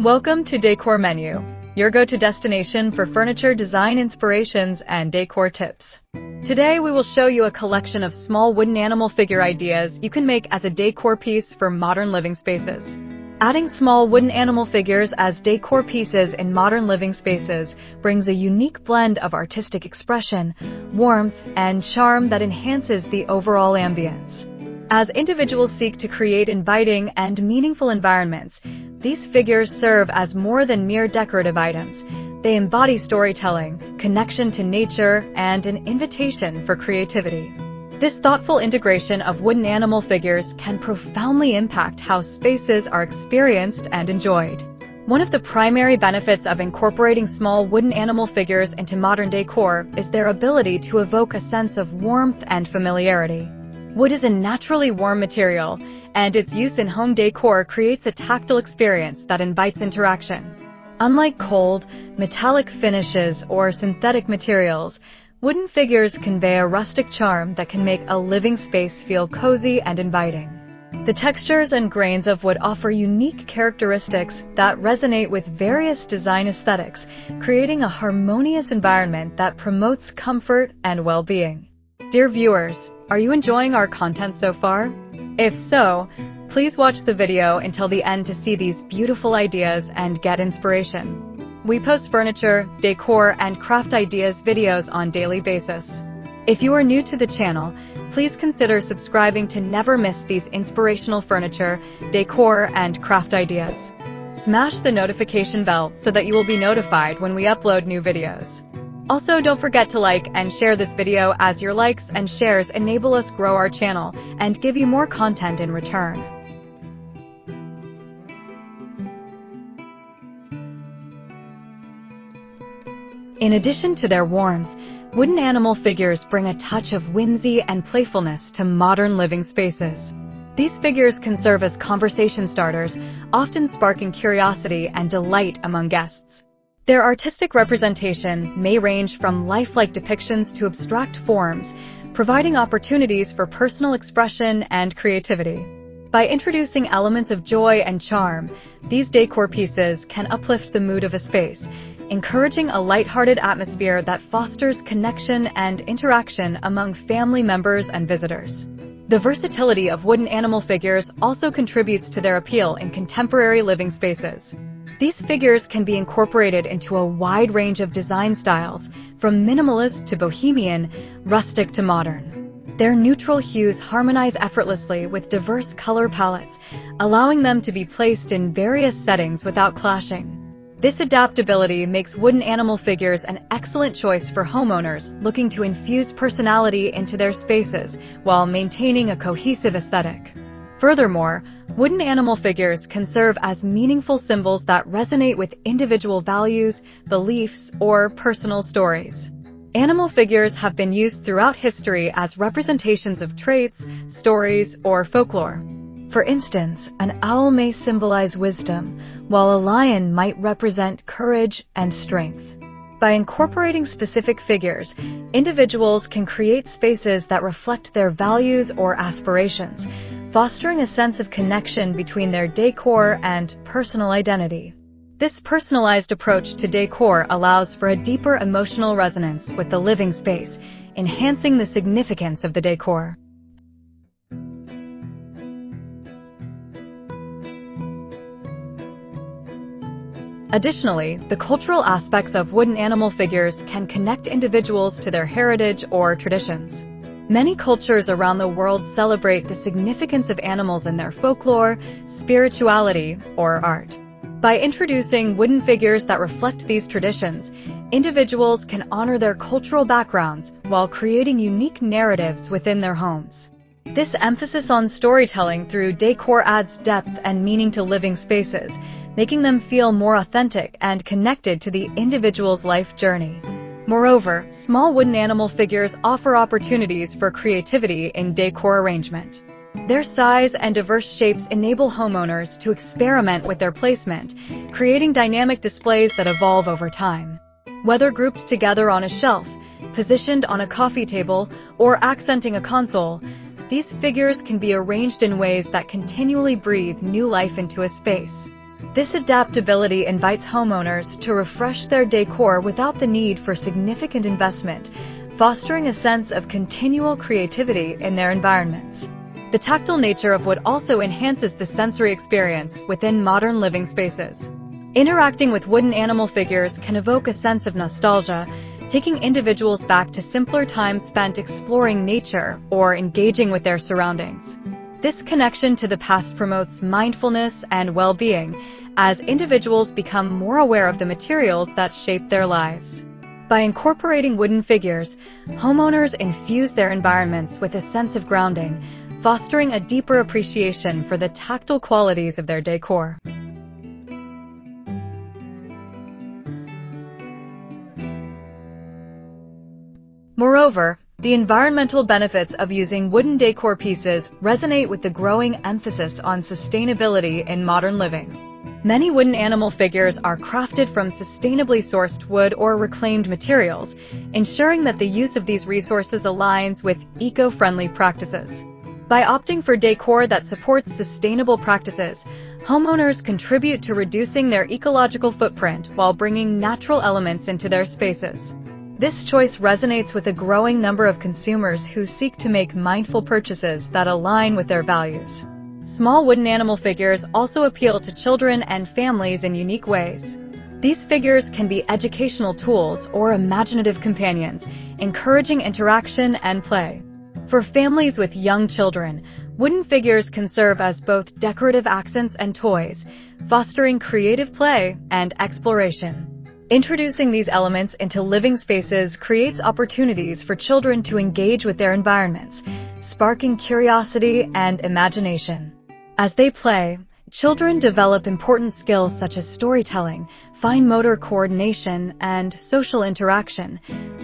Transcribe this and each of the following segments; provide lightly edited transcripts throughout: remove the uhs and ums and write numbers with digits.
Welcome to Decor Menu, your go-to destination for furniture design inspirations and decor tips. Today we will show you a collection of small wooden animal figure ideas you can make as a decor piece for modern living spaces. Adding small wooden animal figures as decor pieces in modern living spaces brings a unique blend of artistic expression, warmth, and charm that enhances the overall ambience. As individuals seek to create inviting and meaningful environments, these figures serve as more than mere decorative items. They embody storytelling, connection to nature, and an invitation for creativity. This thoughtful integration of wooden animal figures can profoundly impact how spaces are experienced and enjoyed. One of the primary benefits of incorporating small wooden animal figures into modern decor is their ability to evoke a sense of warmth and familiarity. Wood is a naturally warm material, and its use in home decor creates a tactile experience that invites interaction. Unlike cold, metallic finishes or synthetic materials, wooden figures convey a rustic charm that can make a living space feel cozy and inviting. The textures and grains of wood offer unique characteristics that resonate with various design aesthetics, creating a harmonious environment that promotes comfort and well-being. Dear viewers, are you enjoying our content so far? If so, please watch the video until the end to see these beautiful ideas and get inspiration. We post furniture, decor, and craft ideas videos on a daily basis. If you are new to the channel, please consider subscribing to never miss these inspirational furniture, decor, and craft ideas. Smash the notification bell so that you will be notified when we upload new videos. Also, don't forget to like and share this video, as your likes and shares enable us grow our channel and give you more content in return. In addition to their warmth, wooden animal figures bring a touch of whimsy and playfulness to modern living spaces. These figures can serve as conversation starters, often sparking curiosity and delight among guests. Their artistic representation may range from lifelike depictions to abstract forms, providing opportunities for personal expression and creativity. By introducing elements of joy and charm, these decor pieces can uplift the mood of a space, encouraging a lighthearted atmosphere that fosters connection and interaction among family members and visitors. The versatility of wooden animal figures also contributes to their appeal in contemporary living spaces. These figures can be incorporated into a wide range of design styles, from minimalist to bohemian, rustic to modern. Their neutral hues harmonize effortlessly with diverse color palettes, allowing them to be placed in various settings without clashing. This adaptability makes wooden animal figures an excellent choice for homeowners looking to infuse personality into their spaces while maintaining a cohesive aesthetic. Furthermore, wooden animal figures can serve as meaningful symbols that resonate with individual values, beliefs, or personal stories. Animal figures have been used throughout history as representations of traits, stories, or folklore. For instance, an owl may symbolize wisdom, while a lion might represent courage and strength. By incorporating specific figures, individuals can create spaces that reflect their values or aspirations, fostering a sense of connection between their decor and personal identity. This personalized approach to decor allows for a deeper emotional resonance with the living space, enhancing the significance of the decor. Additionally, the cultural aspects of wooden animal figures can connect individuals to their heritage or traditions. Many cultures around the world celebrate the significance of animals in their folklore, spirituality, or art. By introducing wooden figures that reflect these traditions, individuals can honor their cultural backgrounds while creating unique narratives within their homes. This emphasis on storytelling through decor adds depth and meaning to living spaces, making them feel more authentic and connected to the individual's life journey. Moreover, small wooden animal figures offer opportunities for creativity in decor arrangement. Their size and diverse shapes enable homeowners to experiment with their placement, creating dynamic displays that evolve over time. Whether grouped together on a shelf, positioned on a coffee table, or accenting a console, these figures can be arranged in ways that continually breathe new life into a space. This adaptability invites homeowners to refresh their decor without the need for significant investment, fostering a sense of continual creativity in their environments. The tactile nature of wood also enhances the sensory experience within modern living spaces. Interacting with wooden animal figures can evoke a sense of nostalgia, taking individuals back to simpler times spent exploring nature or engaging with their surroundings. This connection to the past promotes mindfulness and well-being as individuals become more aware of the materials that shape their lives. By incorporating wooden figures, homeowners infuse their environments with a sense of grounding, fostering a deeper appreciation for the tactile qualities of their decor. Moreover, the environmental benefits of using wooden decor pieces resonate with the growing emphasis on sustainability in modern living. Many wooden animal figures are crafted from sustainably sourced wood or reclaimed materials, ensuring that the use of these resources aligns with eco-friendly practices. By opting for decor that supports sustainable practices, homeowners contribute to reducing their ecological footprint while bringing natural elements into their spaces. This choice resonates with a growing number of consumers who seek to make mindful purchases that align with their values. Small wooden animal figures also appeal to children and families in unique ways. These figures can be educational tools or imaginative companions, encouraging interaction and play. For families with young children, wooden figures can serve as both decorative accents and toys, fostering creative play and exploration. Introducing these elements into living spaces creates opportunities for children to engage with their environments, sparking curiosity and imagination. As they play, children develop important skills such as storytelling, fine motor coordination, and social interaction,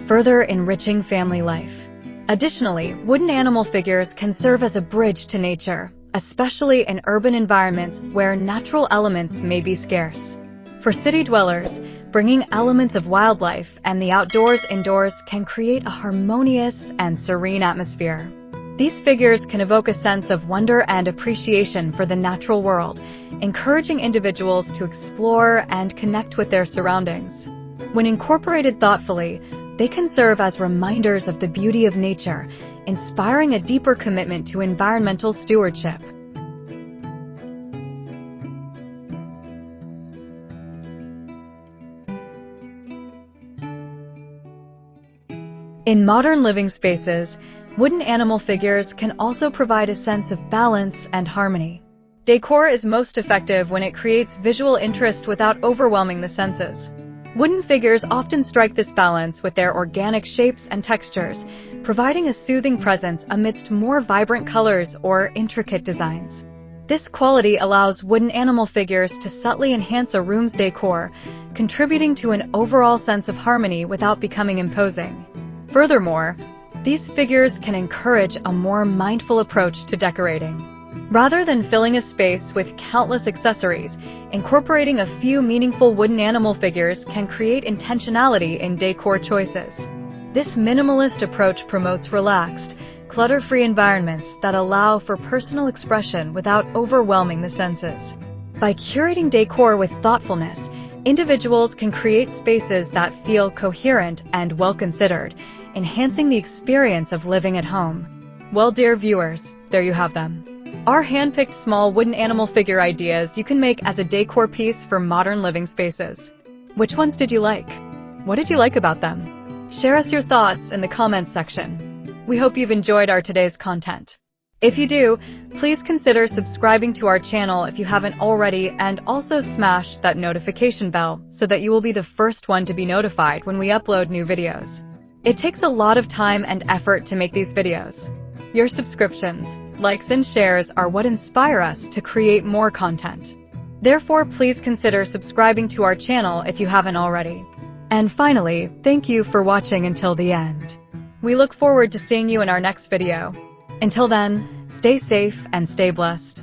further enriching family life. Additionally, wooden animal figures can serve as a bridge to nature, especially in urban environments where natural elements may be scarce. For city dwellers, bringing elements of wildlife and the outdoors indoors can create a harmonious and serene atmosphere. These figures can evoke a sense of wonder and appreciation for the natural world, encouraging individuals to explore and connect with their surroundings. When incorporated thoughtfully, they can serve as reminders of the beauty of nature, inspiring a deeper commitment to environmental stewardship. In modern living spaces, wooden animal figures can also provide a sense of balance and harmony. Decor is most effective when it creates visual interest without overwhelming the senses. Wooden figures often strike this balance with their organic shapes and textures, providing a soothing presence amidst more vibrant colors or intricate designs. This quality allows wooden animal figures to subtly enhance a room's decor, contributing to an overall sense of harmony without becoming imposing. Furthermore, these figures can encourage a more mindful approach to decorating. Rather than filling a space with countless accessories, incorporating a few meaningful wooden animal figures can create intentionality in decor choices. This minimalist approach promotes relaxed, clutter-free environments that allow for personal expression without overwhelming the senses. By curating decor with thoughtfulness, individuals can create spaces that feel coherent and well-considered, enhancing the experience of living at home. Well, dear viewers, there you have them. Our hand-picked small wooden animal figure ideas you can make as a decor piece for modern living spaces. Which ones did you like? What did you like about them? Share us your thoughts in the comments section. We hope you've enjoyed our today's content. If you do, please consider subscribing to our channel if you haven't already, and also smash that notification bell so that you will be the first one to be notified when we upload new videos. It takes a lot of time and effort to make these videos. Your subscriptions, likes, and shares are what inspire us to create more content. Therefore, please consider subscribing to our channel if you haven't already. And finally, thank you for watching until the end. We look forward to seeing you in our next video. Until then, stay safe and stay blessed.